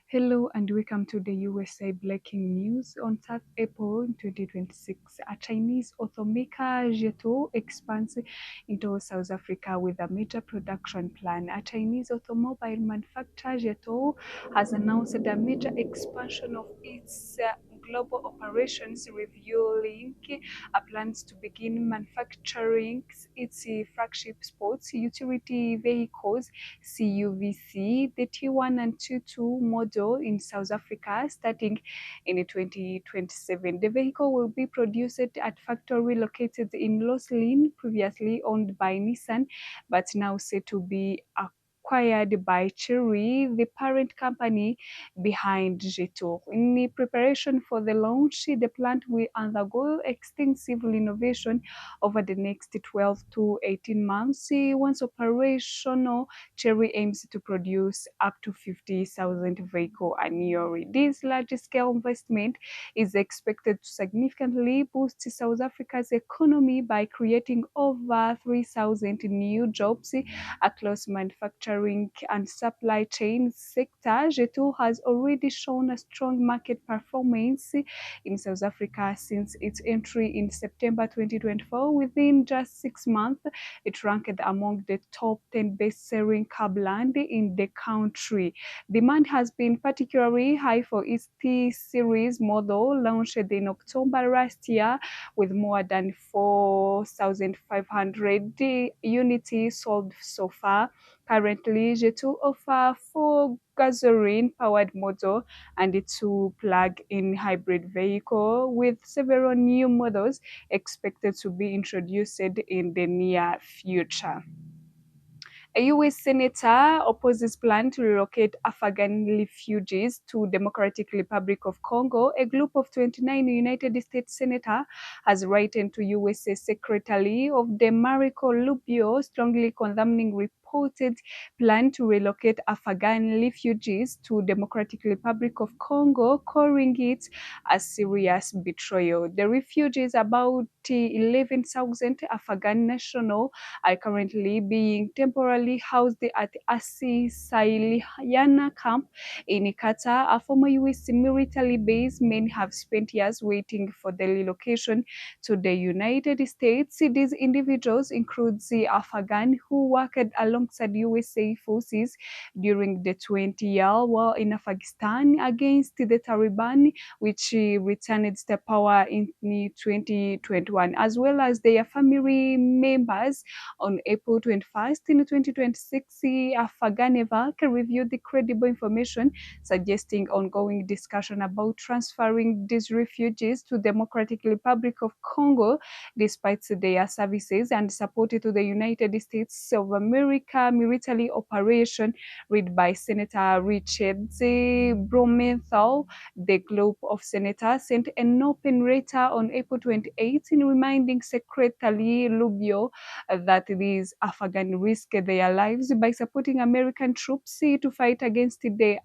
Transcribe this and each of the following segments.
Hello and welcome to the USA Breaking News on 3rd April 2026. A Chinese automaker Jetour expands into South Africa with a major production plan. A Chinese automobile manufacturer Jetour has announced a major expansion of its global operations, revealing plans to begin manufacturing its flagship sports utility vehicles CUVC, the T1 and T2 model in South Africa starting in 2027. The vehicle will be produced at factory located in Loslin, previously owned by Nissan, but now said to be acquired by Chery, the parent company behind Jetour. In the preparation for the launch, the plant will undergo extensive renovation over the next 12 to 18 months. Once operational, Chery aims to produce up to 50,000 vehicles annually. This large-scale investment is expected to significantly boost South Africa's economy by creating over 3,000 new jobs across manufacturing and supply chain sector. Jetour has already shown a strong market performance in South Africa since its entry in September 2024. Within just 6 months, it ranked among the top 10 best-selling car brand in the country. Demand has been particularly high for its T-Series model, launched in October last year, with more than 4,500 units sold so far. Currently, Jetour offers 4 gasoline-powered model and 2 plug-in hybrid vehicle, with several new models expected to be introduced in the near future. A US senator opposes plan to relocate Afghan refugees to Democratic Republic of Congo. A group of 29 United States senators has written to US Secretary of the Marco Rubio, strongly condemning reported plan to relocate Afghan refugees to Democratic Republic of Congo, calling it a serious betrayal. The refugees, about 11,000 Afghan nationals, are currently being temporarily housed at Asi Sailiana camp in Qatar, a former US military base. Many have spent years waiting for the relocation to the United States. These individuals include the Afghan who worked alongside USA forces during the 20-year war in Afghanistan against the Taliban, which returned to power in 2021, as well as their family members. On April 21st, in 2026, Afghan reviewed the credible information suggesting ongoing discussion about transferring these refugees to Democratic Republic of Congo, despite their services and support to the United States of America military operation. Read by Senator Richard Blumenthal. The group of senators sent an open letter on April 28 in reminding Secretary Rubio that these Afghan risk their lives by supporting American troops to fight against the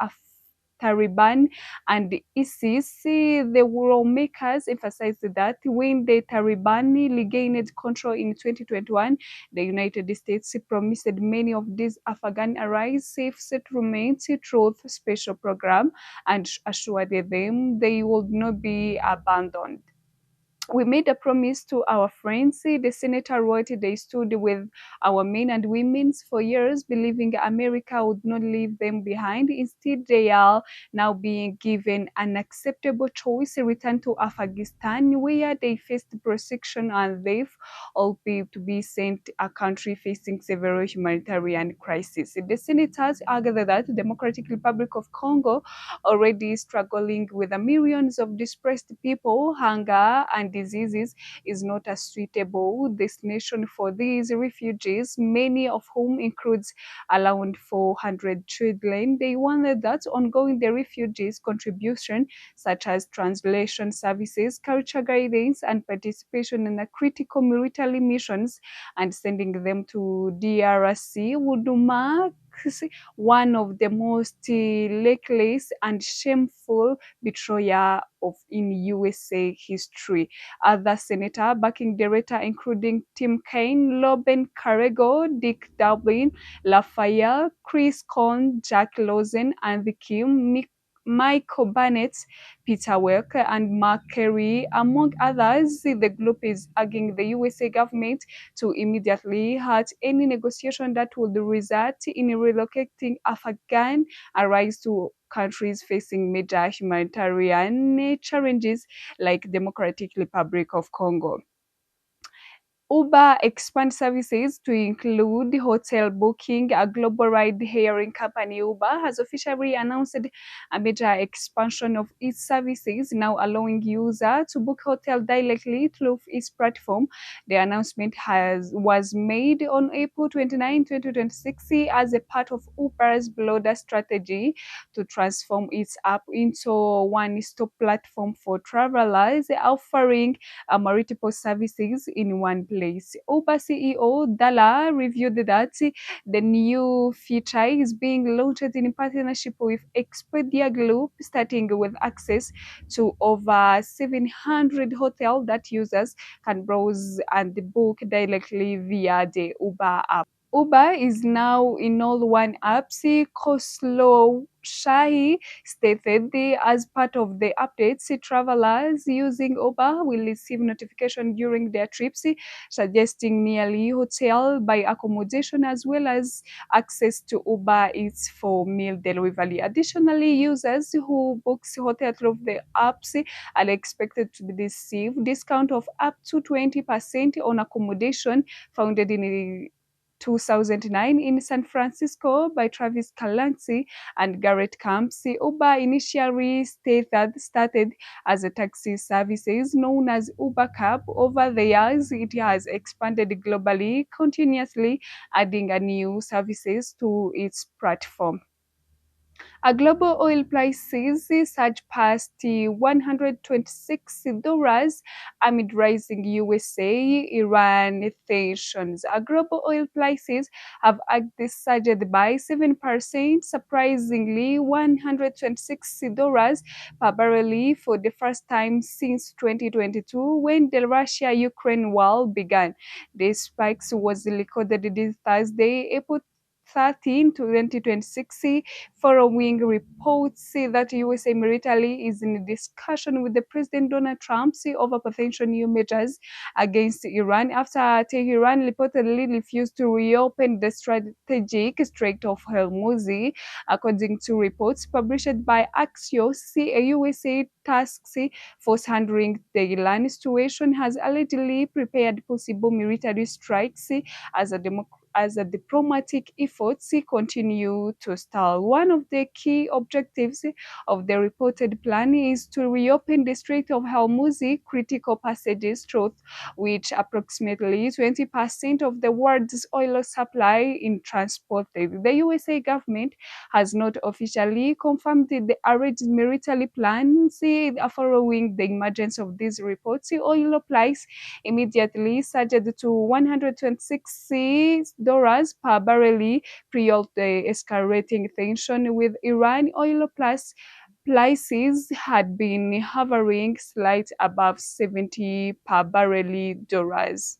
Taliban and ISIS. The lawmakers emphasized that when the Taliban regained control in 2021, the United States promised many of these Afghan allies safe settlement through a special program and assured them they would not be abandoned. We made a promise to our friends. The senator wrote they stood with our men and women for years, believing America would not leave them behind. Instead, they are now being given an acceptable choice: return to Afghanistan, where they faced persecution and death, or to be sent a country facing several humanitarian crises. The senators argued that the Democratic Republic of Congo, already struggling with the millions of displaced people, hunger, and diseases, is not a suitable destination for these refugees, many of whom includes around 400 children. They wanted that ongoing the refugees' contribution, such as translation services, culture guidance, and participation in a critical military missions, and sending them to DRC would mark one of the most reckless and shameful betrayal of in USA history. Other senators backing the letter, including Tim Kaine, Robin Carrego, Dick Durbin, Raphael, Chris Cohn, Jack Lawson, and Kim Michael Barnett, Peter Welk, and Mark Kerry, among others. The group is urging the USA government to immediately halt any negotiation that would result in relocating Afghan allies to countries facing major humanitarian challenges like Democratic Republic of Congo. Uber expands services to include hotel booking. A global ride-hailing company, Uber, has officially announced a major expansion of its services, now allowing users to book hotels directly through its platform. The announcement was made on April 29, 2026, as a part of Uber's broader strategy to transform its app into a one-stop platform for travelers, offering multiple services in one place. Uber CEO Dalla revealed that the new feature is being launched in partnership with Expedia Group, starting with access to over 700 hotels that users can browse and book directly via the Uber app. Uber is now in all one app. See Khosrow Shahi stated as part of the updates, travelers using Uber will receive notification during their trips, suggesting nearly hotel by accommodation as well as access to Uber Eats for meal delivery. Additionally, users who book hotel through the apps are expected to receive discount of up to 20% on accommodation founded in 2009 in San Francisco by Travis Kalansi and Garrett Camps. Uber initially started as a taxi services known as Uber Cab. Over the years, it has expanded globally, continuously adding a new services to its platform. A global oil prices surged past $126 amid rising USA-Iran tensions. A global oil prices have surged by 7%, surprisingly $126 per barrel for the first time since 2022 when the Russia-Ukraine war began. The spikes was recorded this Thursday, April 13, 2026, following reports that USA military is in discussion with the President Donald Trump over potential new measures against Iran after Tehran reportedly refused to reopen the strategic Strait of Hormuz. According to reports published by Axios, a USA task force handling the Iran situation has allegedly prepared possible military strikes as a diplomatic efforts continue to stall. One of the key objectives of the reported plan is to reopen the Strait of Hormuz, critical passages through which approximately 20% of the world's oil supply is transported. The USA government has not officially confirmed the alleged military plans. Following the emergence of these reports, oil price immediately surged to $126 per barrel, prior to the escalating tension with Iran. Oil plus prices had been hovering slightly above 70 per barrel dollars.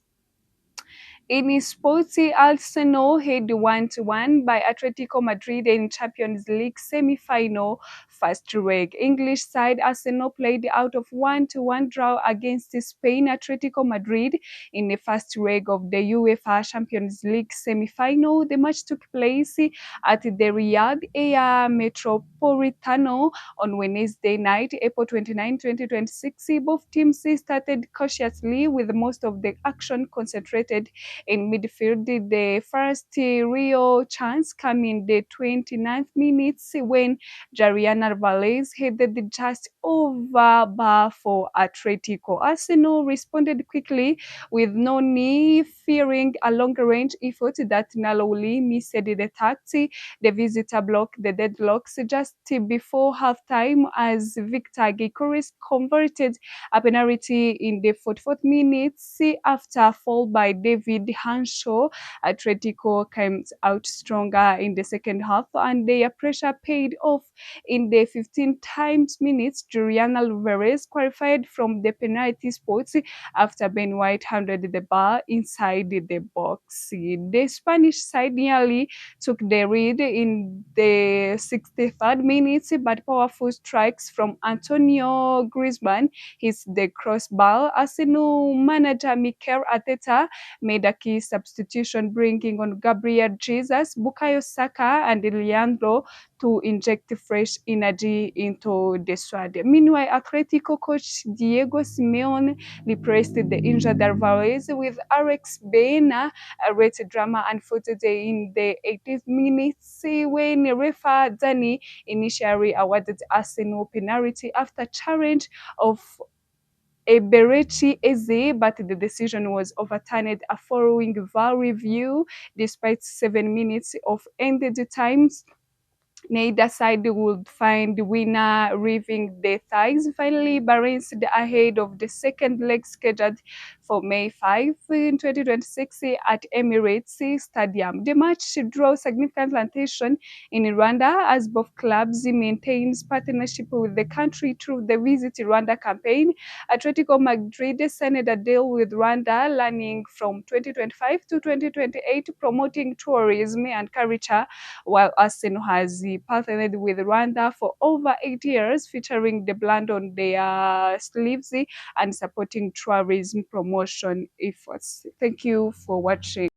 In sports, Arsenal head 1-1 by Atletico Madrid in Champions League semi-final first leg. English side Arsenal played out of 1-1 draw against Spain Atletico Madrid in the first leg of the UEFA Champions League semi-final. The match took place at the Riyadh Air Metropolitano on Wednesday night, April 29, 2026. Both teams started cautiously with most of the action concentrated in midfield. The first real chance came in the 29th minute when Jarian Alvarez headed just over bar for Atletico. Arsenal responded quickly with no knee, fearing a long-range effort that narrowly missed the tactic. The visitor blocked the deadlocks just before halftime as Victor Gyökeres converted a penalty in the 44th minute after a fall by David Hanshaw. Atletico came out stronger in the second half and their pressure paid off In the 15 times minutes, Juliana Alvarez qualified from the penalty spot after Ben White handled the ball inside the box. The Spanish side nearly took the lead in the 63rd minute, but powerful strikes from Antonio Griezmann hit the crossbar. Arsenal manager Mikel Arteta made a key substitution, bringing on Gabriel Jesus, Bukayo Saka, and Leandro to inject fresh energy into the squad. Meanwhile, Atletico coach Diego Simeone replaced the injured Alvarez with Alex Baena. A great drama unfolded in the 80th minute when referee Danny initially awarded Arsenal penalty after challenge of Eberechi Eze, but the decision was overturned following VAR review. Despite 7 minutes of ended times, neither side would find the winner, leaving the ties finally balanced ahead of the second leg scheduled for May 5 in 2026 at Emirates Stadium. The match draws significant attention in Rwanda as both clubs maintains partnership with the country through the Visit Rwanda campaign. Atletico Madrid signed a deal with Rwanda running from 2025 to 2028, promoting tourism and culture, while Arsenal has partnered with Rwanda for over 8 years, featuring the brand on their sleeves and supporting tourism promotion efforts. Thank you for watching.